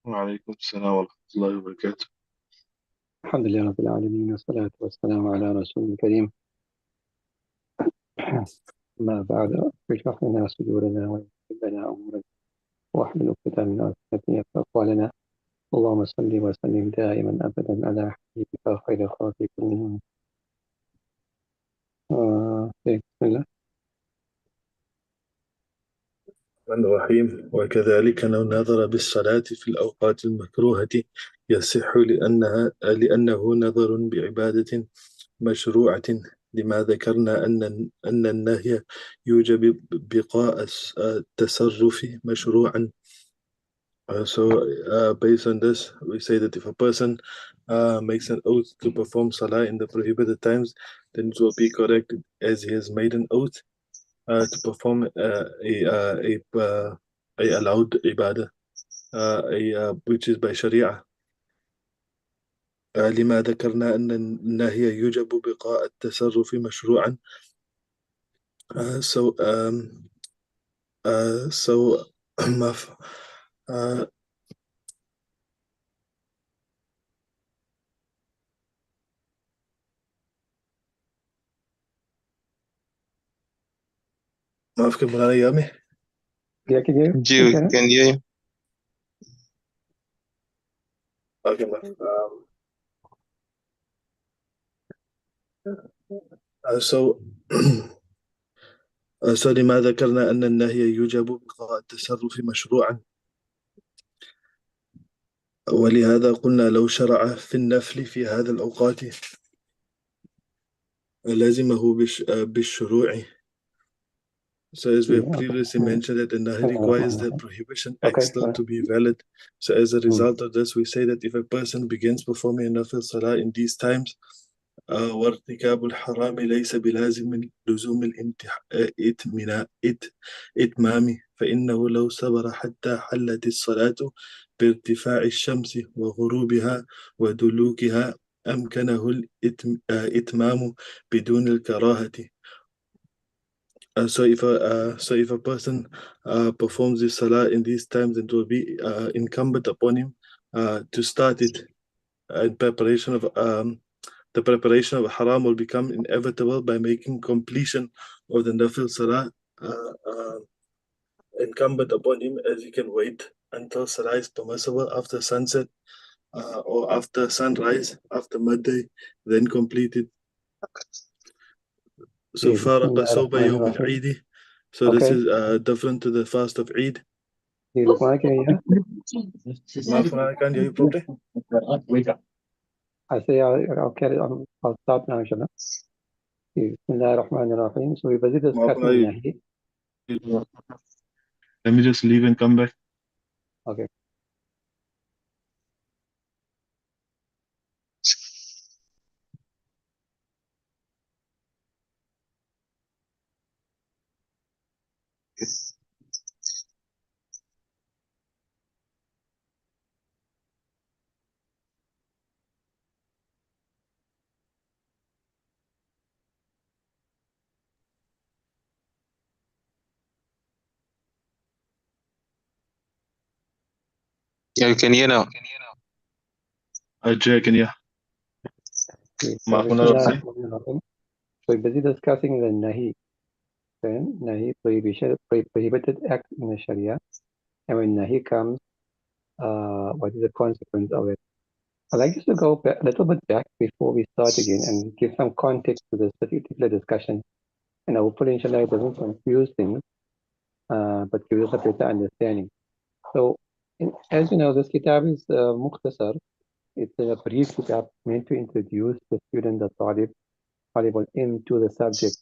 وعليكم السلام ورحمة الله وبركاته. الحمد لله رب العالمين والصلاة والسلام على رسول الكريم. ما بعد، اشرح لنا صدورنا ويسر لنا أمورنا واحلل عقدة من لساننا يفقهوا قولنا. اللهم صل وسلم دائما أبدا على حبيبك خير خلق كلهم. بسم الله. الرحمن الرحيم. وكذلك لو نظر بالصلاة في الأوقات المكروهة يصح لأنه نظر بعبادة مشروعة، لما ذكرنا أن النهي يوجب بقاء التصرف مشروعا. Based on this, we say that if a person makes an oath to perform salah in the prohibited times, then it will be correct as he has made an oath to perform a allowed ibadah, which is by Sharia. لما ذكرنا أن النهي يوجب بقاء التصرف مشروعا. So ما ف- ما أفكر مولانا يامي. Yeah, can you ji can you Okay, so لما ذكرنا أن النهي يوجب بقاء التصرف مشروعا، ولهذا قلنا لو شرع في النفل في هذا الأوقات لازمه بالشروع. So as we have previously mentioned that the Nahi requires the prohibition extra to be valid. So as a result of this, we say that if a person begins performing a nafil salah in these times, وارتكاب الحرام ليس بلازم لزوم إتمام، فإنه لو صبر حتى حلت الصلاة بارتفاع الشمس وغروبها ودلوكها أمكنه الإتمام بدون الكراهة. So if a person performs this salah in these times, it will be incumbent upon him to start it in preparation of the preparation of haram will become inevitable by making completion of the nafil salah incumbent upon him, as he can wait until salah is permissible after sunset or after sunrise, after midday, then complete it. So فرق صوب يوم العيد. So this is different to the fast of Eid. Can you hear properly? I say I'll carry on. I'll start now, inshallah. Bismillah ar-Rahman ar-Rahim. So we were discussing Nahi. Let me just leave and come back. Okay. yeah you can hear now. Jay, can you? Okay. So we were discussing the Nahi. Then Nahi prohibited act in the Sharia. And when Nahi comes, what is the consequence of it? I'd like us to go back, a little bit back before we start again and give some context to this particular discussion. And hopefully, inshallah, it doesn't confuse things, but gives us a better understanding. So, as you know, this kitab is mukhtasar. It's a brief kitab meant to introduce the student, the talib al-ilm, to the subject.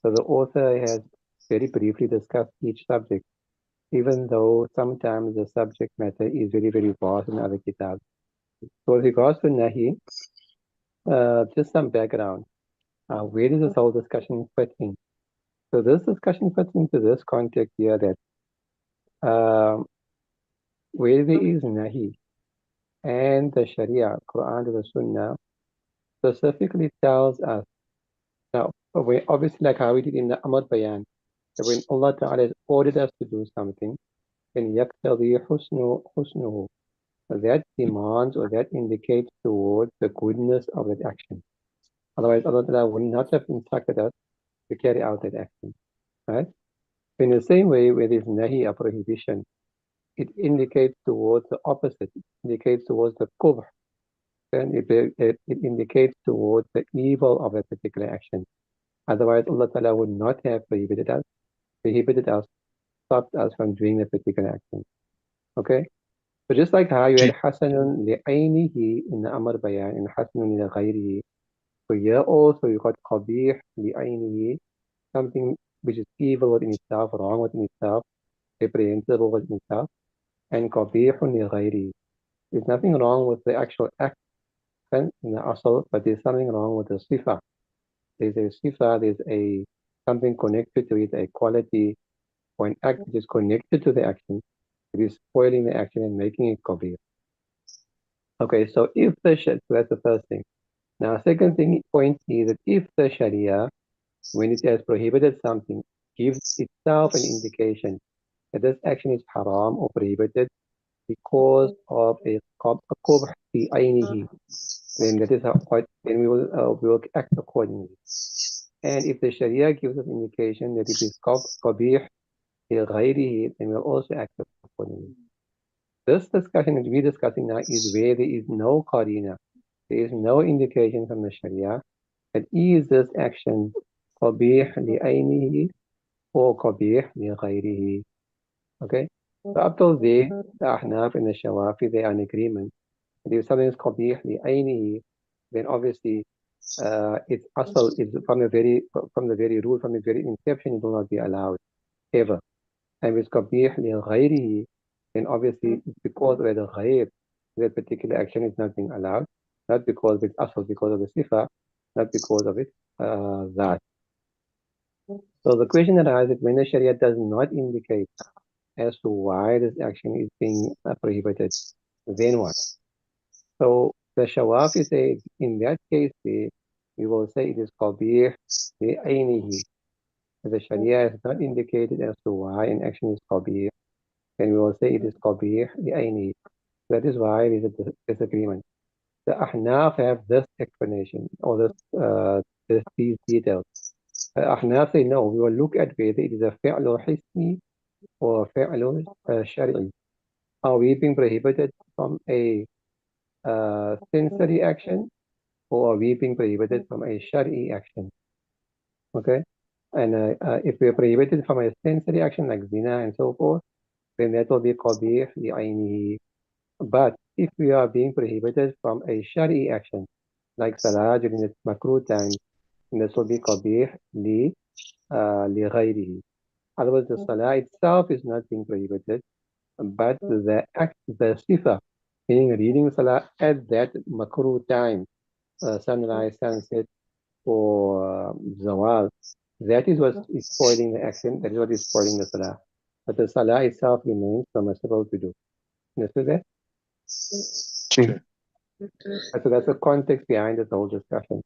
So the author has very briefly discussed each subject, even though sometimes the subject matter is very, very vast in other kitabs. So with regards to Nahi, just some background. Where does this whole discussion fit in? So this discussion fits into this context here that where there is Nahi and the Sharia, Quran and the Sunnah, specifically tells us, now, obviously like how we did in the Amr Bayan, that when Allah Ta'ala has ordered us to do something, then يَقْتَضِي حُسْنُهُ. that demands or that indicates towards the goodness of that action. Otherwise, Allah would not have instructed us to carry out that action, right? In the same way, where there's nahi, a prohibition, it indicates towards the opposite. It indicates towards the kubh, and it indicates towards the evil of a particular action. Otherwise, Allah Ta'ala would not have prohibited us, stopped us from doing the particular action. Okay? So just like how you had hasanun li'aynihi in the Amr Bayan and hasanun li ghayrihi, so here also you got qabih li'aynihi, something which is evil within itself, wrong within itself, reprehensible within itself, and qabihun li ghayrihi. There's nothing wrong with the actual act in the asal, but there's something wrong with the sifa. There's a sifa, there's something connected to it, a quality or an act which is connected to the action. It is spoiling the action and making it qabih. Okay, so so that's the first thing. Now, second point is that if the Sharia, when it has prohibited something, gives itself an indication that this action is haram or prohibited because of a qubh fi aynihi, then that is then we will act accordingly. And if the Sharia gives us indication that it is qabih fi ghayrihi, then we'll also act accordingly. This discussion that we're discussing now is where there is no qarina. There is no indication from the Sharia that is this action qabih li'aynihi or qabih li'ghayrihi. Okay? So up till there, the Ahnaf and the Shawafi, they are in agreement. If something is qabih li'aynihi, then obviously its asal is from the very rule, from the very inception, it will not be allowed ever. And with qabih li'ghayrihi, then obviously it's because of the ghayr, that particular action is not being allowed, not because of its asal, because of the sifa, not because of its that. So the question arises when the Sharia does not indicate as to why this action is being prohibited, then what? So the Shawafi say in that case, we will say it is qabih li'aynihi. If the Sharia has not indicated as to why an action is qabih, then we will say it is qabih li'aynihi. That is why there is a disagreement. The Ahnaf have this explanation or these details. The Ahnaf say no, we will look at whether it is a fi'lu hisni or fi'lu shari'i. Are we being prohibited from a sensory action or are we being prohibited from a shari'i action? Okay? And if we are prohibited from a sensory action like zina and so forth, then that will be qabih li'aynihi. But if we are being prohibited from a shari'i action, like salah during its makruh time, then this will be qabih li'ghayrihi. Otherwise, the salah itself is not being prohibited, but the act, the sifa, meaning reading salah at that makruh time, sunrise, sunset, or zawal, that is what is spoiling the action, that is what is spoiling the salah. But the salah itself remains permissible to do. Understood that? Sure. So that's the context behind this whole discussion.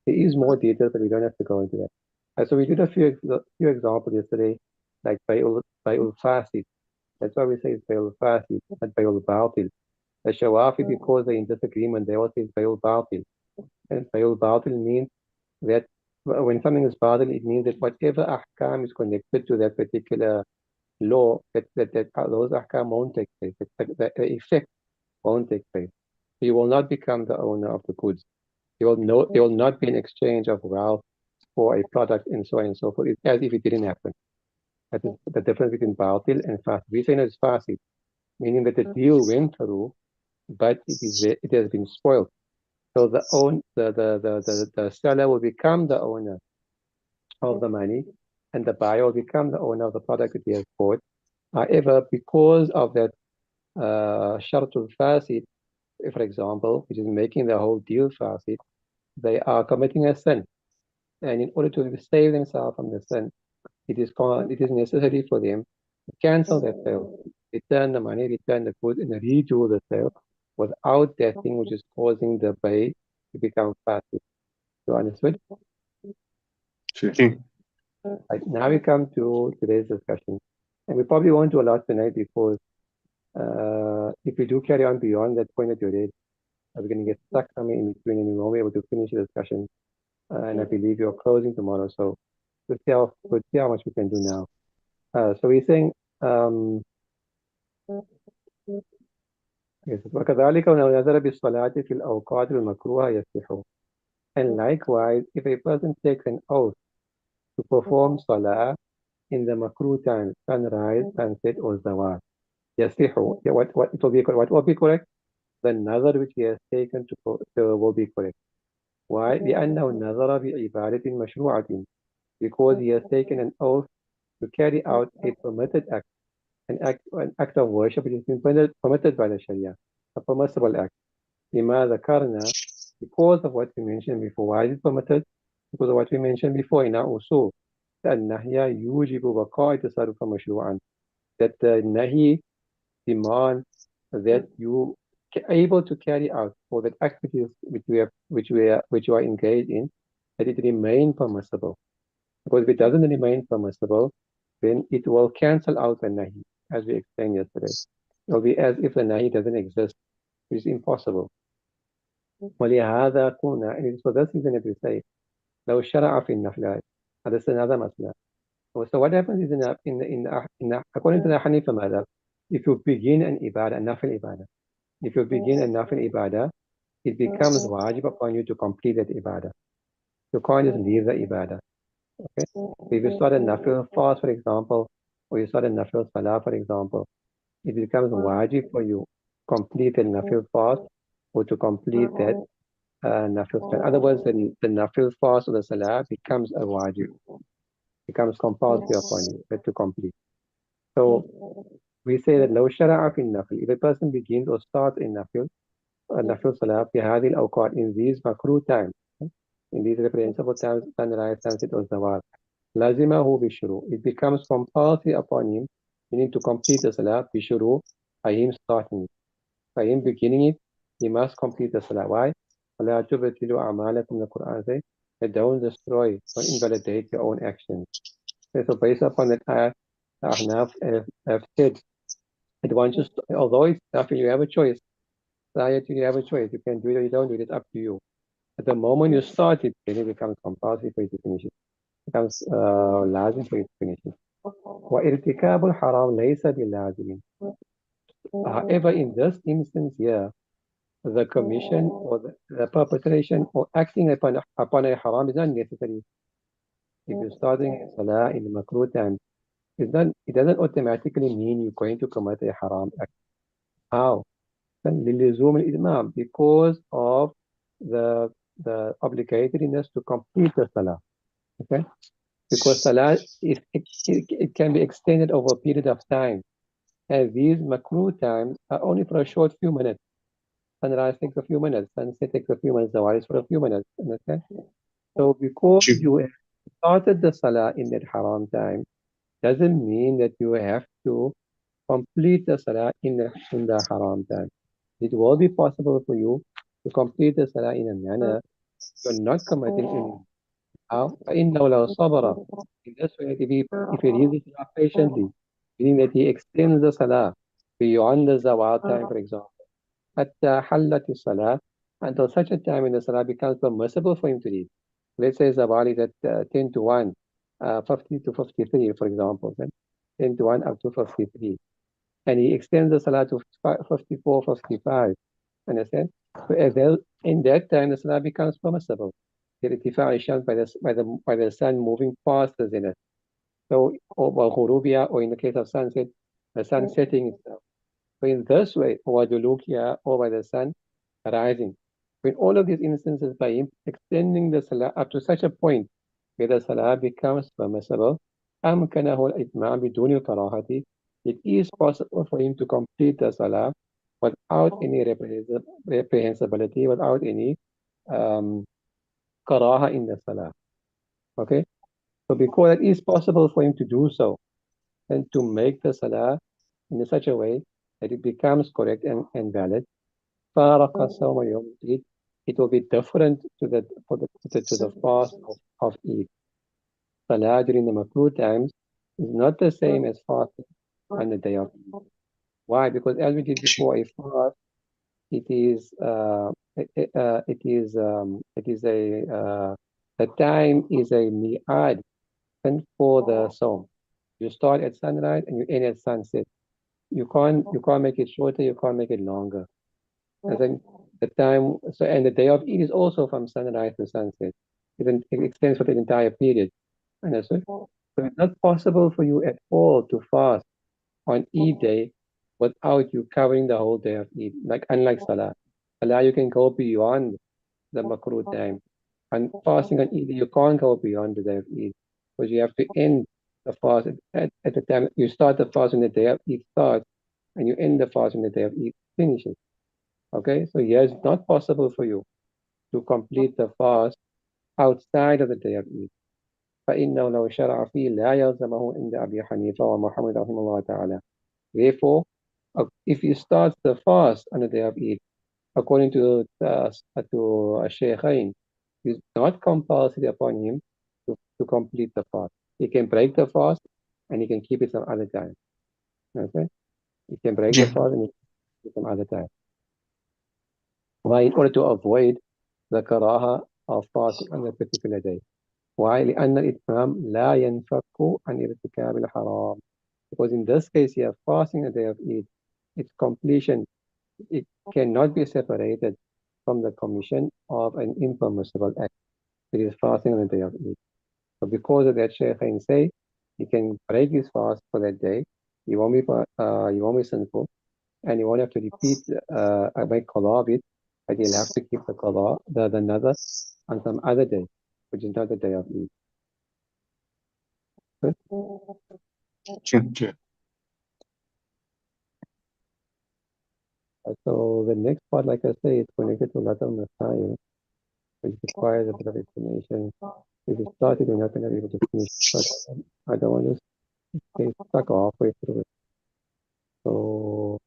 There is more details, but we don't have to go into that. So we did a few examples yesterday, like Bay'ul Fasid. That's why we say it's Bay'ul Fasid, not Bay'ul Batil. The Shawafi, because they're in disagreement, they all say it's Bay'ul Batil. And Bay'ul Batil means that when something is Batil, it means that whatever ahkam is connected to that particular law, that those ahkam won't take place, the effect won't take place. You will not become the owner of the goods. There will not be an exchange of wealth for a product and so on and so forth. It's as if it didn't happen. That is the difference between batil and fasid. We say no, it's fasid, meaning that the deal went through, but it has been spoiled. So the seller will become the owner of the money, and the buyer will become the owner of the product that he has bought. However, because of that shartul fasid, for example, which is making the whole deal fasid, they are committing a sin. And in order to save themselves from the sin, it is necessary for them to cancel that sale, return the money, return the goods, and redo the sale without that thing which is causing the bay to become fasid. You understood? Sure. Right, now we come to today's discussion. And we probably won't do a lot tonight because If we do carry on beyond that point that you read, we're going to get stuck somewhere in between and we won't be able to finish the discussion. And I believe you're closing tomorrow, so we'll see how much we can do now. So we're saying, وكذلك لو نذر بالصلاة في الأوقات المكروهة يصح. And likewise, if a person takes an oath to perform salah in the makruh time, sunrise, sunset, or zawal, يصح. What will be correct? The nazar which he has taken will be correct. Why? لأنه نذر بعبادة مشروعة. Because he has taken an oath to carry out a permitted act, an act of worship which has been permitted by the Sharia, a permissible act. لما ذكرنا, because of what we mentioned before. Why is it permitted? Because of what we mentioned before in our usul. النهي يوجب بقاء تصرف مشروعا. That the nahi demand that you are able to carry out, or that activities which you are engaged in, that it remain permissible. Because if it doesn't remain permissible, then it will cancel out the nahi, as we explained yesterday. It will be as if the nahi doesn't exist, which is impossible. ولهذا قلنا, and it is for this reason that we say, لو شرع في النفل. This is another masla. So what happens is according to the Hanifa madhab, if you begin an ibadah, nafil ibadah, if you begin a nafil ibadah, it becomes wajib upon you to complete that ibadah. You can't just leave the ibadah. Okay? If you start a nafil fast, for example, or you start a nafil salah, for example, it becomes wajib for you to complete a nafil fast or to complete that nafil salah. In other words, the nafil fast or the salah becomes a wajib, becomes compulsory upon you to complete. So we say that لو شرع في النفل, if a person begins or starts in nafil salah في هذه الأوقات, in these makruh times, in these reprehensible times, sunrise, sunset, or zawal, لازمه بشروع, it becomes compulsory upon him, meaning to complete the salah بشروع, by him starting it, by him beginning it, he must complete the salah. Why? ولا تبطلوا أعمالكم, the Quran says, that don't destroy, don't invalidate your own actions. So based upon that ayah, Ahnaf have said that once although it's nafil, you have a choice. You have a choice. You can do it or you don't do it. It's up to you. At the moment you start it, then it becomes compulsory for you to finish it. It becomes lazim for you to finish it. وَإِرْتِكَابُ الْحَرَامِ لَيْسَ بِلَازِمٍ. However, in this instance here, the commission or the perpetration or acting upon a haram is not necessary. If you're starting a salah in the makruh time, it doesn't automatically mean you're going to commit a haram act. How? Because of the obligatoriness to complete the salah. Okay? Because salah it can be extended over a period of time. And these makruh times are only for a short few minutes. Sunrise takes a few minutes, sunset takes a few minutes, zawal is for a few minutes. Understand? So because you have started the salah in that haram time, doesn't mean that you have to complete the salah in the haram time. It will be possible for you to complete the salah in a manner you're not committing any. How? فَإِنَّهُ لَوْ صَبَرَ. In this way, if he reads the salah patiently, meaning that he extends the salah beyond the zawal time, for example, حَتَّى حَلَّتِ الصَّلَاةِ, until such a time when the salah becomes permissible for him to read. Let's say zawal is at 10 to 1, 50 to 53, for example, then 10 to 1 up to 53. And he extends the salah to 54, 55. Understand? So in that time, the salah becomes permissible. The irtifa' al-shams by the sun moving past the zenith. So, or in the case of sunset, the sun setting itself. So in this way, or by the sun rising. In all of these instances, by him extending the salah up to such a point where the salah becomes permissible, أمكنه الإتمام بدون الكراهة. It is possible for him to complete the salah without any reprehensibility, without any karaha in the salah. Okay? So because it is possible for him to do so, and to make the salah in such a way that it becomes correct and valid, it will be different to the fast of Eid. Salah during the makruh times is not the same as fasting on the day of Eid. Why? Because as we did before, a fast, it is the time is a mi'ad for the song. You start at sunrise and you end at sunset. You can't make it shorter, you can't make it longer. And then the time, so and the day of Eid is also from sunrise to sunset. It extends for the entire period. Understood? So it's not possible for you at all to fast on Eid day without you covering the whole day of Eid. Like unlike Salah. Salah you can go beyond the makruh time. And fasting on Eid, you can't go beyond the day of Eid. Because you have to end the fast at the time. You start the fast when the day of Eid starts, and you end the fast when the day of Eid finishes. Okay? So yes, it's not possible for you to complete the fast outside of the day of Eid. فإنه لو شرع فيه لا يلزمه عند أبي حنيفة ومحمد رحمه الله تعالى. Therefore, if you start the fast on the day of Eid, according to Shaykhain, it's not compulsory upon him to complete the fast. He can break the fast and he can keep it some other time. Okay? He can break the fast and he can keep it some other time. Why? In order to avoid the karaha of fasting on a particular day. Why? لأن الإتمام لا ينفك عن ارتكاب الحرام. Because in this case here, fasting a day of Eid, its completion, it cannot be separated from the commission of an impermissible act. It is fasting on the day of Eid. So because of that, Shaykhain say he can break his fast for that day. He won't be sinful, and he won't have to repeat make qada of it, but he'll have to keep the qada, the nazar, on some other day, which is not the day of Eid. Sure. So the next part, like I say, is connected to Latar Messiah, which requires a bit of explanation. If you started, you're not going to be able to finish, but I don't want to stay stuck halfway through it. So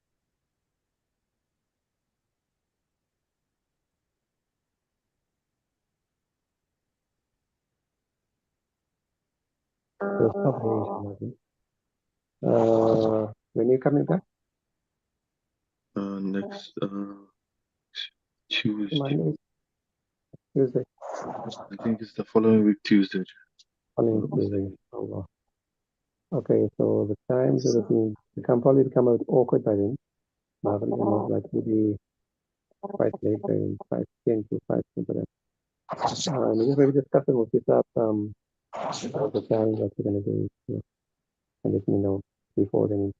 stop here, when are you coming back? Next Tuesday. Monday, Tuesday. I think it's the following week, Tuesday. Following Tuesday. Oh, wow. Okay, so the times of the thing, it can probably become a bit awkward by then. But most likely be quite late by 5:10 to 5:20. Just maybe discuss it. We'll pick up the time that we're going to do. And let me know before then.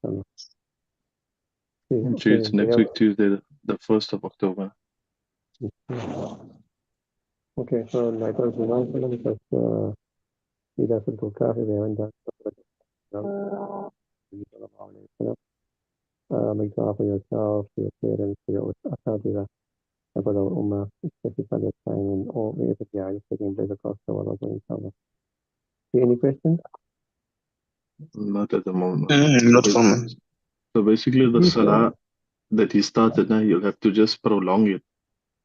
Actually, it's next week, Tuesday, the 1st of October. Okay, so like I was reminded because he doesn't go coffee there and that. Make dua for yourself, for your parents, for your asatira, and for the ummah, especially for this time and all the effort is taking place across the world, inshallah. Any questions? Not at the moment. Not from me. So basically, the salah that he started now, you'll have to just prolong it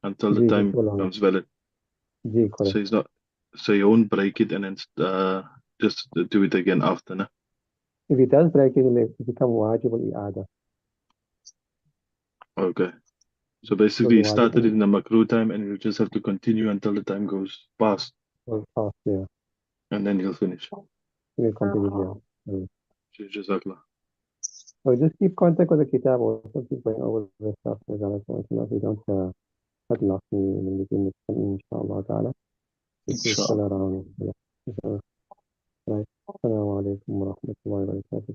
until the time becomes valid. So he's not, so he won't break it and then just do it again after. No? If he does break it, it'll become wajib al-i'ada. Okay. So basically, he started it in the makruh time and you just have to continue until the time goes past. Yeah. And then he'll finish. He'll continue, yeah. Jazakallah. So just keep contact with the kitab also, keep going over the stuff with Allah, so you don't get lost in between, inshallah ta'ala. It's still around. Yeah. Right. Assalamu alaikum wa rahmatullahi wa barakatuh.